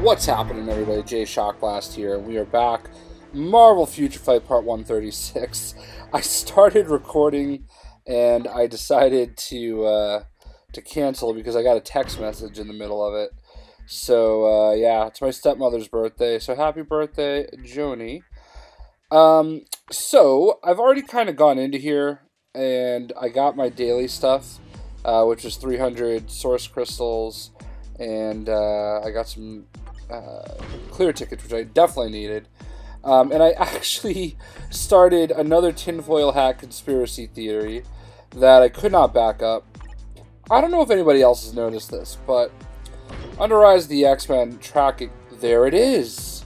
What's happening, everybody? JayShockblast here. We are back. Marvel Future Fight Part 136. I started recording and I decided to cancel because I got a text message in the middle of it. So yeah, it's my stepmother's birthday. So happy birthday, Joni. So I've already kind of gone into here and I got my daily stuff, which is 300 source crystals, and I got some clear tickets, which I definitely needed. And I actually started another tinfoil hat conspiracy theory that I could not back up. I don't know if anybody else has noticed this, but under Rise of the X-Men tracking, there it is.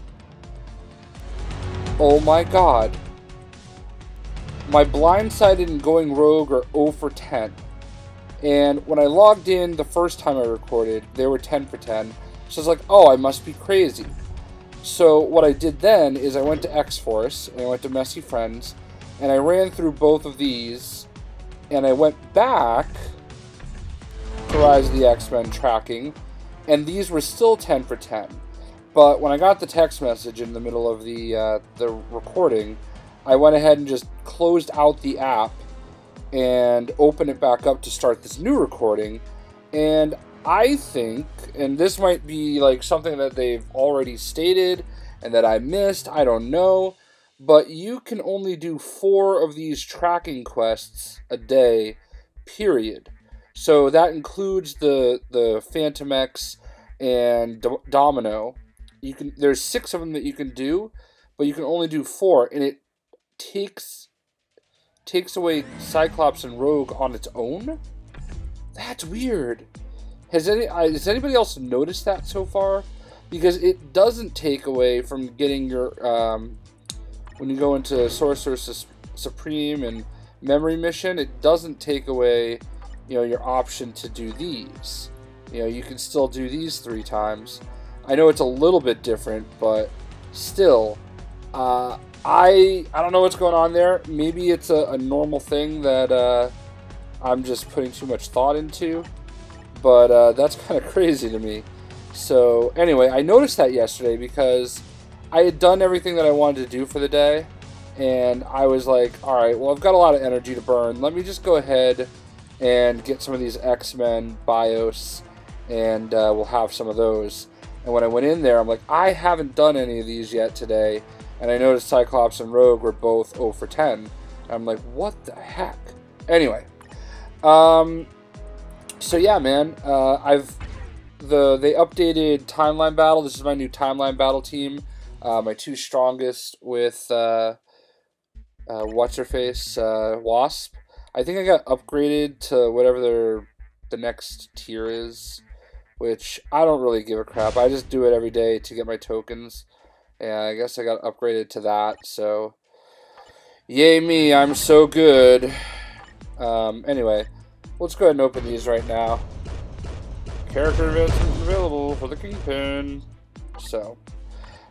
Oh my god. My blindsided and going rogue are 0 for 10. And when I logged in the first time I recorded, they were 10 for 10. So I was like, oh, I must be crazy. So what I did then is I went to X-Force, and I went to Messy Friends, and I ran through both of these, and I went back to Rise of the X-Men tracking, and these were still 10 for 10. But when I got the text message in the middle of the recording, I went ahead and just closed out the app and opened it back up to start this new recording. And I think, and this might be like something that they've already stated and that I missed, I don't know, but you can only do 4 of these tracking quests a day, period. So that includes the Phantom X and Domino. There's 6 of them that you can do, but you can only do 4, and it takes away Cyclops and Rogue on its own? That's weird. Has anybody else noticed that so far? Because it doesn't take away from getting your when you go into Sorcerer Supreme and Memory Mission, it doesn't take away, you know, your option to do these. You know, you can still do these 3 times. I know it's a little bit different, but still, I don't know what's going on there. Maybe it's a normal thing that I'm just putting too much thought into, but that's kind of crazy to me. So anyway, I noticed that yesterday because I had done everything that I wanted to do for the day, and I was like, alright, well, I've got a lot of energy to burn. Let me just go ahead and get some of these X-Men BIOS, and we'll have some of those. And when I went in there, I'm like, I haven't done any of these yet today. And I noticed Cyclops and Rogue were both 0 for 10. And I'm like, what the heck? Anyway. So yeah, man. They updated Timeline Battle. This is my new Timeline Battle team. My 2 strongest with, what's-her-face, Wasp. I think I got upgraded to whatever the next tier is, which I don't really give a crap. I just do it every day to get my tokens. And I guess I got upgraded to that, so yay me, I'm so good. Anyway, let's go ahead and open these right now. Character advancement available for the Kingpin. So,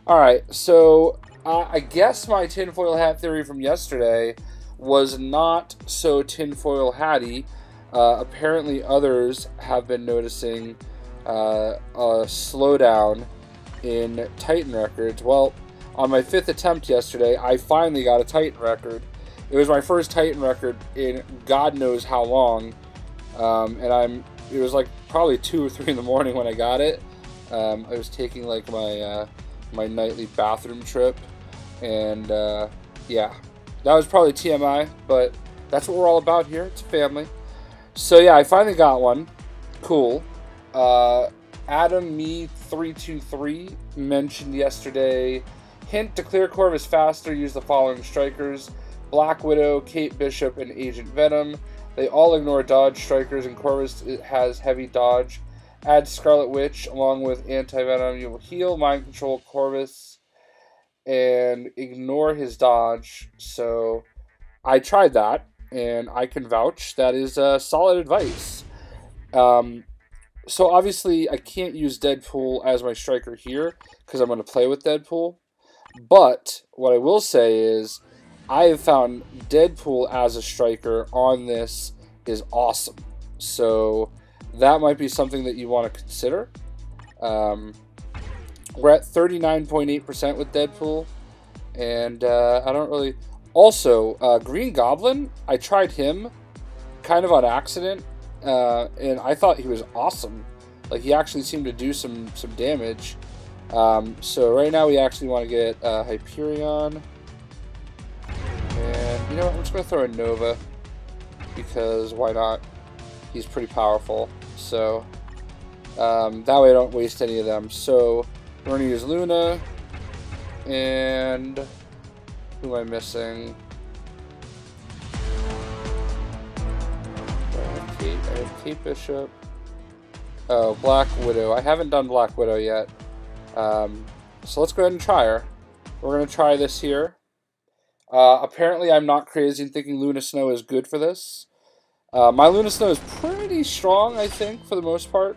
alright, so I guess my tinfoil hat theory from yesterday was not so tinfoil hatty. Apparently others have been noticing a slowdown in Titan records. Well, on my 5th attempt yesterday, I finally got a Titan record. It was my first Titan record in God knows how long, and it was like probably 2 or 3 in the morning when I got it. I was taking like my nightly bathroom trip, and yeah, that was probably TMI, but that's what we're all about here. It's a family. So yeah, I finally got one. Cool. Adam Me 323 mentioned yesterday, hint, to clear Corvus faster, use the following strikers: Black Widow, Kate Bishop, and Agent Venom. They all ignore dodge strikers, and Corvus has heavy dodge. Add Scarlet Witch along with anti-venom. You will heal, mind control Corvus, and ignore his dodge. So I tried that, and I can vouch that is solid advice. So obviously I can't use Deadpool as my striker here because I'm going to play with Deadpool. But what I will say is I have found Deadpool as a striker on this is awesome. So that might be something that you want to consider. We're at 39.8% with Deadpool, and I don't really... Also, Green Goblin, I tried him kind of on accident, and I thought he was awesome. Like, he actually seemed to do some damage. So right now we actually want to get Hyperion. And, you know what, I'm just going to throw in Nova, because why not? He's pretty powerful, so that way I don't waste any of them. So we're going to use Luna, and who am I missing? I have Kate Bishop. Oh, Black Widow. I haven't done Black Widow yet. So let's go ahead and try her. We're going to try this here. Apparently I'm not crazy in thinking Luna Snow is good for this. My Luna Snow is pretty strong, I think, for the most part.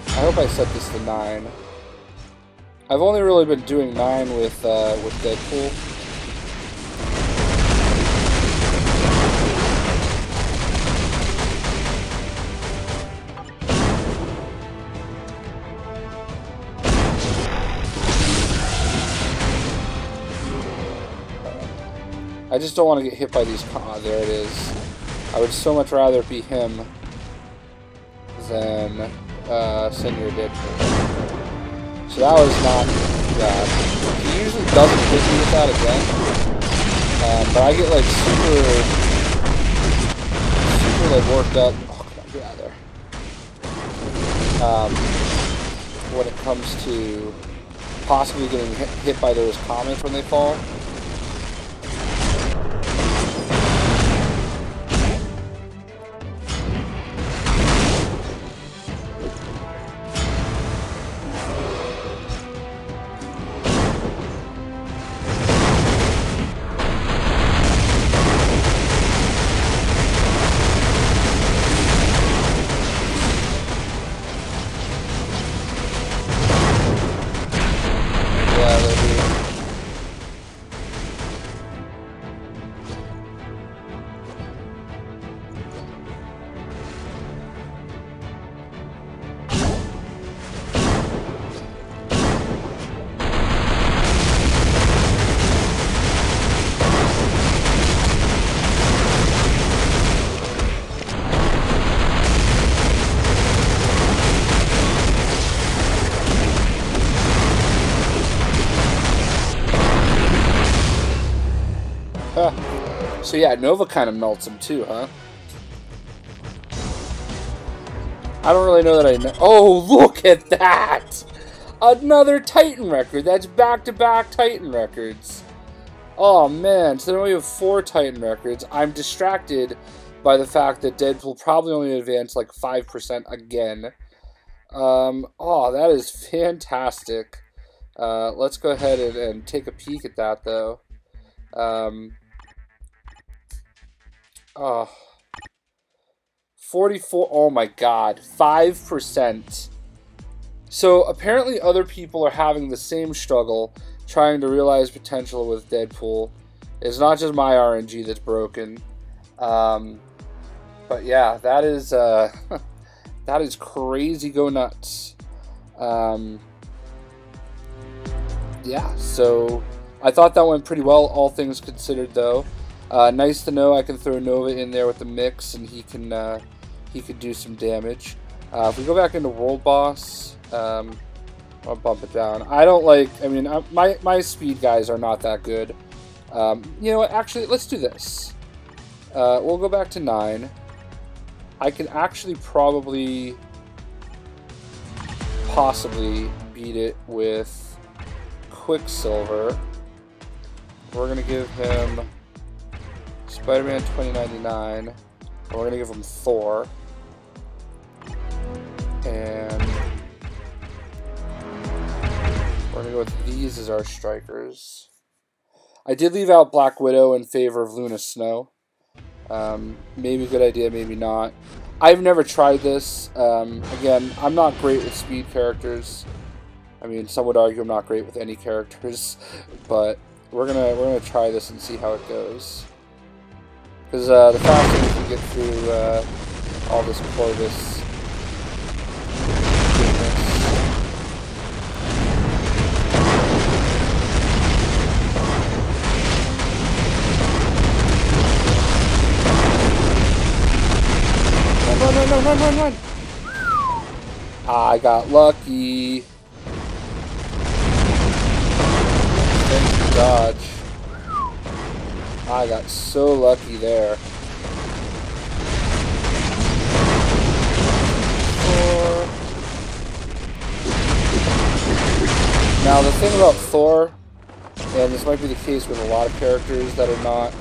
I hope I set this to 9. I've only really been doing 9 with Deadpool. I just don't want to get hit by these... Ah, there it is. I would so much rather it be him than Senior Deadpool. So that was not bad. He usually doesn't hit me with that again. But I get like super like worked up. Oh, come on, get out of there. When it comes to possibly getting hit by those comets when they fall. So yeah, Nova kind of melts him too, huh? I don't really know that I know. Oh, look at that! Another Titan record. That's back-to-back Titan records. Oh man, so then we have 4 Titan records. I'm distracted by the fact that Deadpool probably only advanced like 5% again. Oh, that is fantastic. Let's go ahead and take a peek at that though. Oh, 44, oh my god, 5%. So apparently other people are having the same struggle trying to realize potential with Deadpool. It's not just my RNG that's broken. But yeah, that is that is crazy go nuts. Yeah, so I thought that went pretty well, all things considered though. Nice to know I can throw Nova in there with the mix, and he could do some damage. If we go back into World Boss, I'll bump it down. I don't like. I mean, my speed guys are not that good. You know what? Actually, let's do this. We'll go back to 9. I can actually possibly beat it with Quicksilver. We're gonna give him Spider-Man 2099, and we're going to give him Thor, and we're going to go with these as our strikers. I did leave out Black Widow in favor of Luna Snow. Maybe a good idea, maybe not. I've never tried this. Again, I'm not great with speed characters. I mean, some would argue I'm not great with any characters, but we're gonna try this and see how it goes. Because the faster we can get through all this Corvus, Run! I got lucky. Thank you, dodge. I got so lucky there. Thor. Now the thing about Thor, and this might be the case with a lot of characters that are not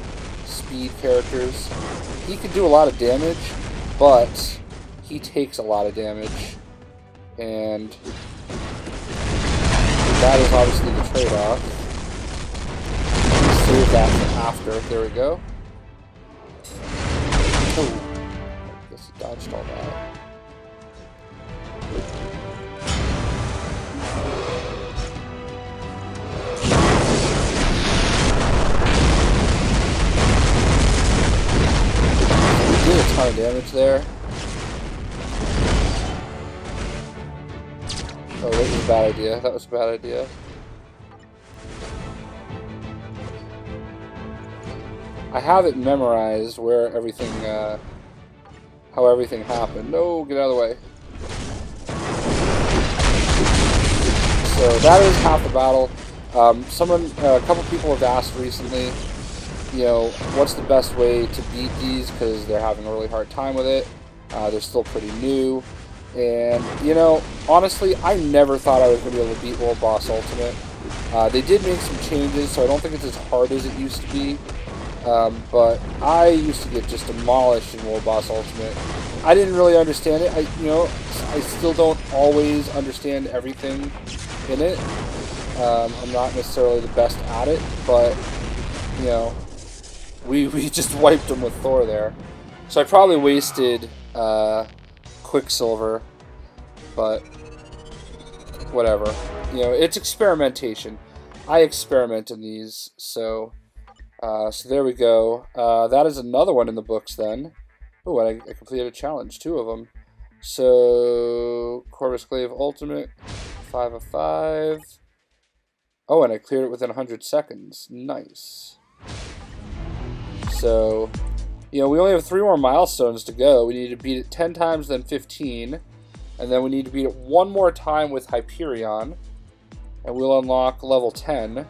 speed characters, he can do a lot of damage, but he takes a lot of damage, and that is obviously the trade-off. Save that for after. There we go. Oh, I guess he dodged all that. He did a ton of damage there. Oh, that was a bad idea. That was a bad idea. I have it memorized where everything, how everything happened. No, get out of the way. So that is half the battle. A couple people have asked recently, you know, what's the best way to beat these, because they're having a really hard time with it. They're still pretty new. And, you know, honestly, I never thought I was going to be able to beat World Boss Ultimate. They did make some changes, so I don't think it's as hard as it used to be. But I used to get just demolished in World Boss Ultimate. I didn't really understand it. I still don't always understand everything in it. I'm not necessarily the best at it, but, you know, we just wiped them with Thor there. So I probably wasted, Quicksilver, but whatever. You know, it's experimentation. I experiment in these, so there we go. That is another one in the books then. Oh, and I completed a challenge, 2 of them. So, Corvus Glaive Ultimate, 5 of 5. Oh, and I cleared it within 100 seconds. Nice. So, you know, we only have 3 more milestones to go. We need to beat it 10 times, then 15. And then we need to beat it 1 more time with Hyperion. And we'll unlock level 10.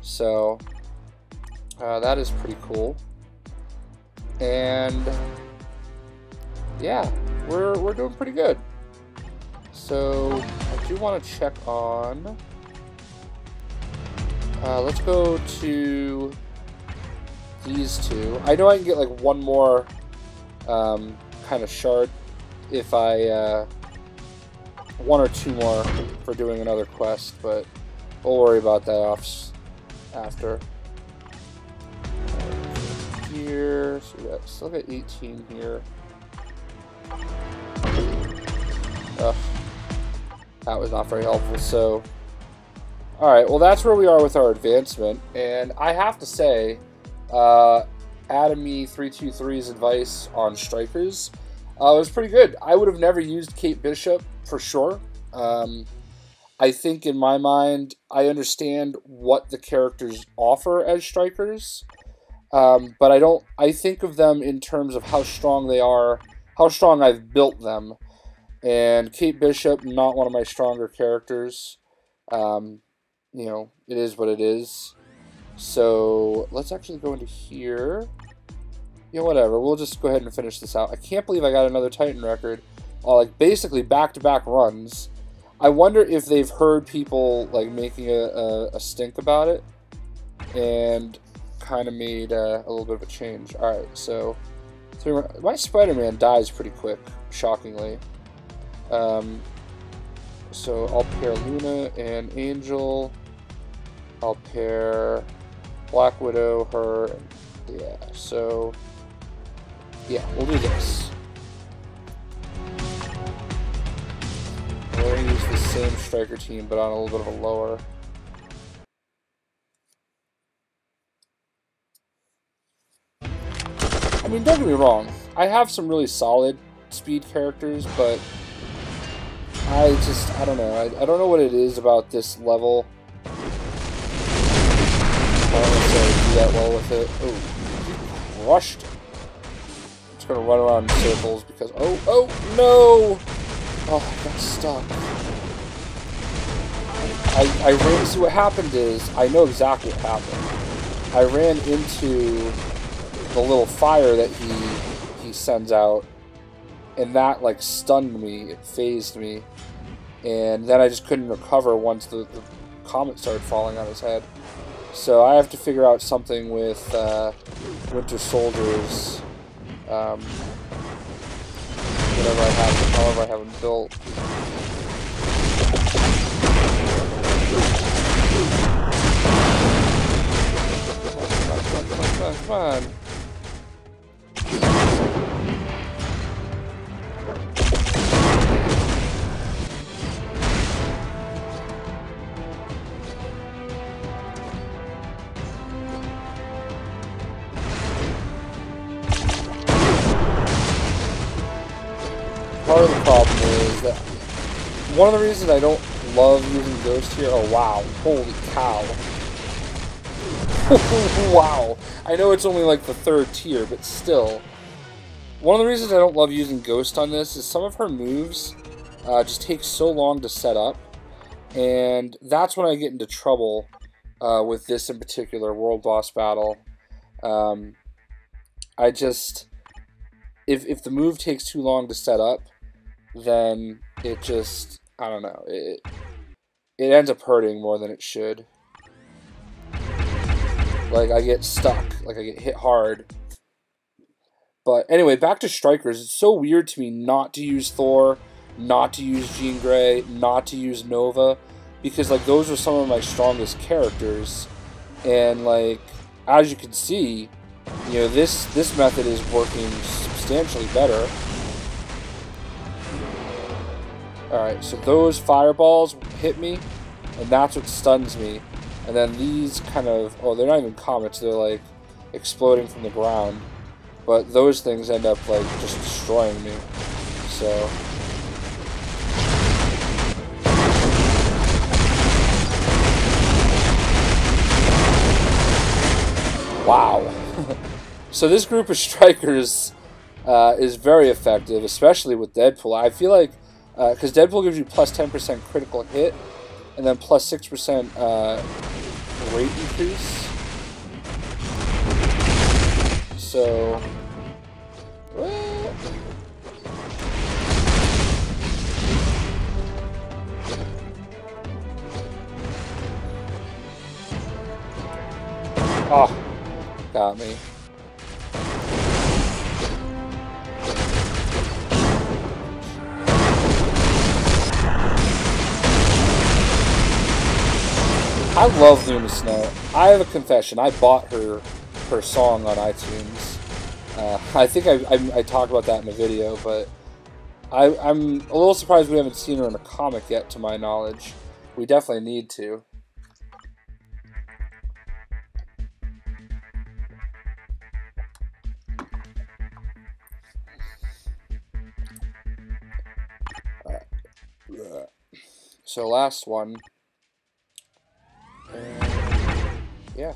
So, that is pretty cool. And, yeah, we're doing pretty good. So, I do want to check on... let's go to... these 2. I know I can get like 1 more kind of shard if I 1 or 2 more for doing another quest, but we'll worry about that after. Here, so we got still got 18 here. Ugh, that was not very helpful. So, all right, well that's where we are with our advancement, and I have to say. Atomy323's advice on strikers was pretty good. I would have never used Kate Bishop for sure. I think in my mind, I understand what the characters offer as strikers, but I think of them in terms of how strong they are, how strong I've built them. And Kate Bishop, not one of my stronger characters. You know, it is what it is. So, let's actually go into here. You know, whatever. We'll just go ahead and finish this out. I can't believe I got another Titan record. Like, basically back-to-back runs. I wonder if they've heard people, like, making a stink about it. And kind of made a little bit of a change. Alright, so... my Spider-Man dies pretty quick, shockingly. So, I'll pair Luna and Angel. I'll pair... Black Widow, her, yeah, so, yeah, we'll do this. We're going to use the same striker team, but on a little bit of a lower. I mean, don't get me wrong, I have some really solid speed characters, but I don't know. I don't know what it is about this level. I don't necessarily do that well with it. Oh, crushed. I'm just gonna run around in circles because, oh, no! Oh, I got stuck. I ran, see what happened is, I know exactly what happened. I ran into the little fire that he sends out, and that, like, stunned me, it phased me, and then I just couldn't recover once the comet started falling on his head. So I have to figure out something with Winter Soldier's, however I have him built. Come on. Part of the problem is that one of the reasons I don't love using Ghost here. Oh wow! Holy cow! Wow! I know it's only like the 3rd tier, but still. One of the reasons I don't love using Ghost on this is some of her moves just take so long to set up, and that's when I get into trouble with this in particular world boss battle. I just if the move takes too long to set up, then it just, I don't know, it ends up hurting more than it should. Like, I get stuck, like I get hit hard. But anyway, back to Strikers. It's so weird to me not to use Thor, not to use Jean Grey, not to use Nova, because like those are some of my strongest characters. And like, as you can see, you know, this method is working substantially better. Alright, so those fireballs hit me, and that's what stuns me. And then these kind of, oh, they're not even comets, they're like exploding from the ground. But those things end up like just destroying me. So wow. So this group of strikers is very effective, especially with Deadpool. I feel like because Deadpool gives you plus 10% critical hit, and then plus 6% rate increase. So, oh, got me. I love Luna Snow. I have a confession. I bought her song on iTunes. I think I talked about that in a video, but I'm a little surprised we haven't seen her in a comic yet, to my knowledge. We definitely need to. So last one. Yeah.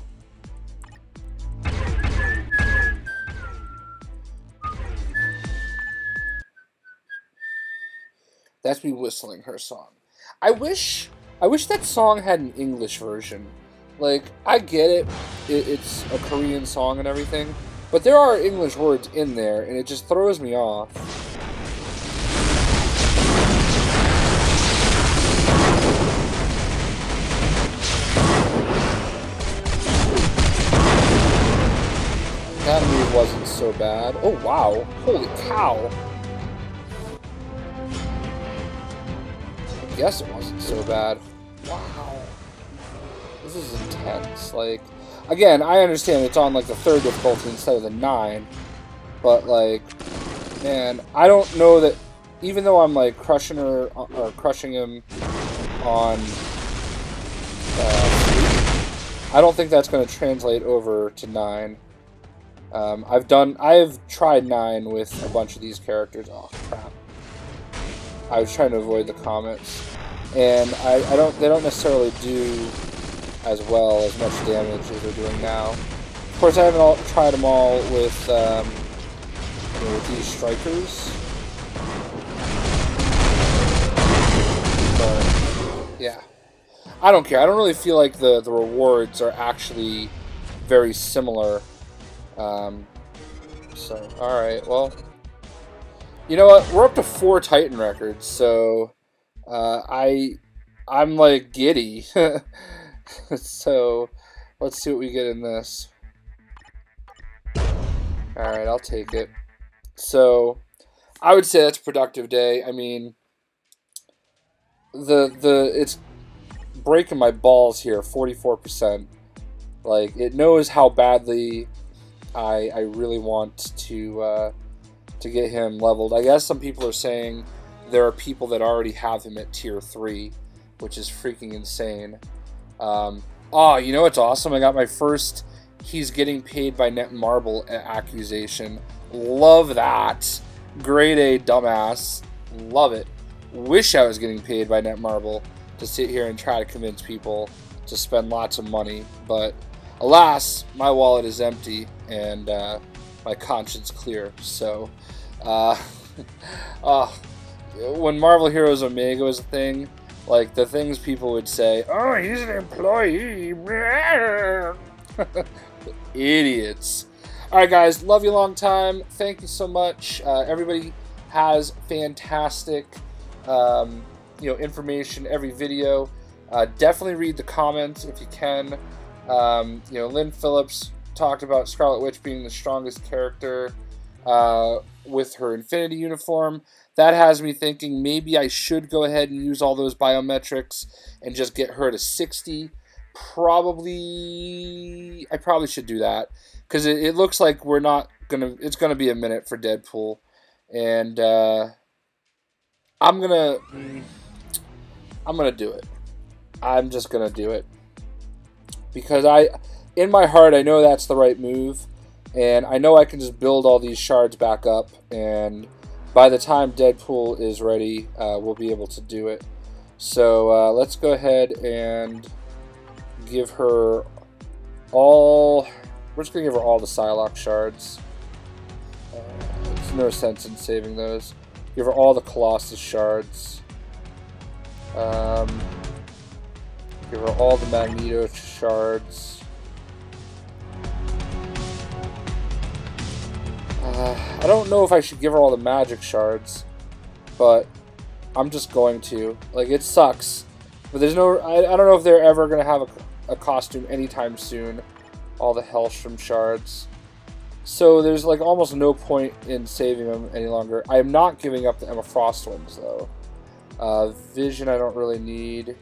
That's me whistling her song. I wish that song had an English version. Like, I get it. It's a Korean song and everything, but there are English words in there, and it just throws me off. That move wasn't so bad. Oh, wow. Holy cow. I guess it wasn't so bad. Wow. This is intense. Like, again, I understand it's on, like, the 3rd difficulty instead of the 9. But, like, man, I don't know that, even though I'm, like, crushing her, or crushing him on I don't think that's going to translate over to 9. I've tried 9 with a bunch of these characters. Oh, crap. I was trying to avoid the comments, and they don't necessarily do as well, as much damage as they're doing now. Of course, I haven't tried them all with, you know, with these strikers. But, yeah. I don't care. I don't really feel like the rewards are actually very similar. So, alright, well. You know what? We're up to 4 Titan records, so I'm like giddy. So, let's see what we get in this. Alright, I'll take it. So, I would say that's a productive day. I mean, it's breaking my balls here, 44%. Like, it knows how badly I really want to get him leveled. I guess some people are saying there are people that already have him at tier 3, which is freaking insane. Oh, you know what's awesome? I got my first he's getting paid by Netmarble accusation. Love that. Grade A dumbass. Love it. Wish I was getting paid by Netmarble to sit here and try to convince people to spend lots of money. But alas, my wallet is empty and my conscience clear. So, when Marvel Heroes Omega was a thing, like, the things people would say, oh, he's an employee. Idiots. Alright, guys. Love you long time. Thank you so much. Everybody has fantastic, information every video. Definitely read the comments if you can. Lynn Phillips talked about Scarlet Witch being the strongest character with her Infinity uniform. That has me thinking maybe I should go ahead and use all those biometrics and just get her to 60. I probably should do that, because it looks like it's gonna be a minute for Deadpool, and I'm gonna do it. I'm just gonna do it, because in my heart, I know that's the right move, and I know I can just build all these shards back up, and by the time Deadpool is ready, we'll be able to do it. So let's go ahead and give her all... We're just going to give her all the Psylocke shards. There's no sense in saving those. Give her all the Colossus shards. Give her all the Magneto shards. I don't know if I should give her all the magic shards, but I'm just going to. Like, it sucks. But there's no... I don't know if they're ever going to have a costume anytime soon. All the Hellstrom shards. So there's, like, almost no point in saving them any longer. I am not giving up the Emma Frost ones, though. Vision I don't really need.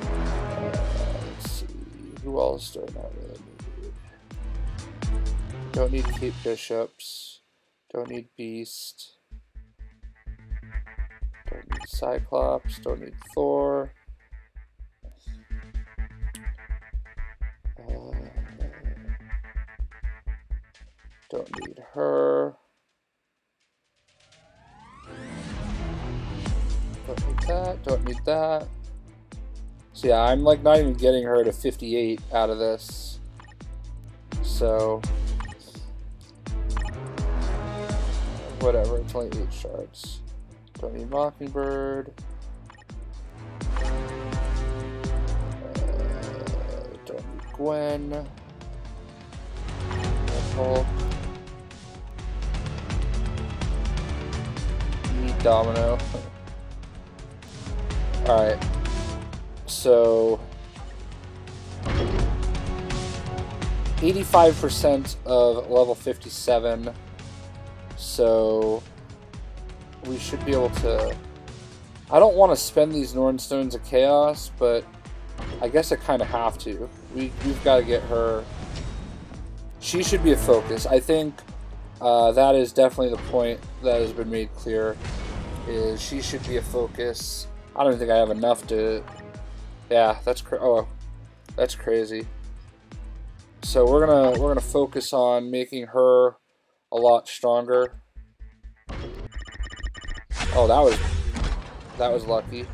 Let's see. Who else do I not really need? Don't need Kate Bishops. Don't need Beast. Don't need Cyclops. Don't need Thor. Don't need her. Don't need that. Don't need that. So yeah, I'm like not even getting her to 58 out of this. So whatever, it's only 8 shards. Don't need Mockingbird. Don't need Gwen. Hulk. Need Domino. Alright. So 85% of level 57. So we should be able to... I don't want to spend these Norn Stones of Chaos, but I guess I kind of have to. We've got to get her... She should be a focus. I think that is definitely the point that has been made clear, is she should be a focus. I don't think I have enough to... Yeah, that's that's crazy. So we're gonna focus on making her a lot stronger. Oh, that was lucky.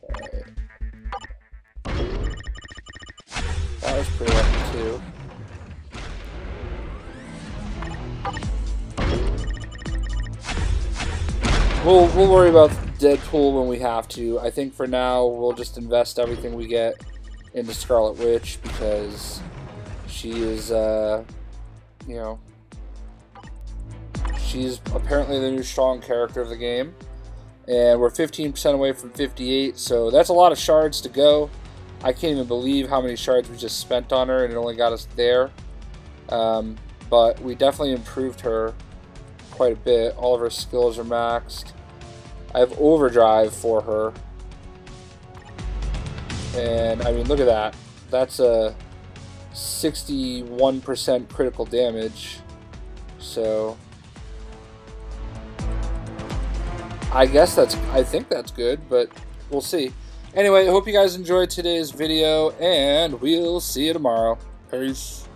Right. That was pretty lucky too. We'll worry about Deadpool when we have to. I think for now we'll just invest everything we get into Scarlet Witch because she is, you know, she's apparently the new strong character of the game. And we're 15% away from 58, so that's a lot of shards to go. I can't even believe how many shards we just spent on her, and it only got us there. But we definitely improved her quite a bit. All of her skills are maxed. I have overdrive for her. And, I mean, look at that. That's a 61% critical damage. So I think that's good, but we'll see. Anyway, I hope you guys enjoyed today's video, and we'll see you tomorrow. Peace.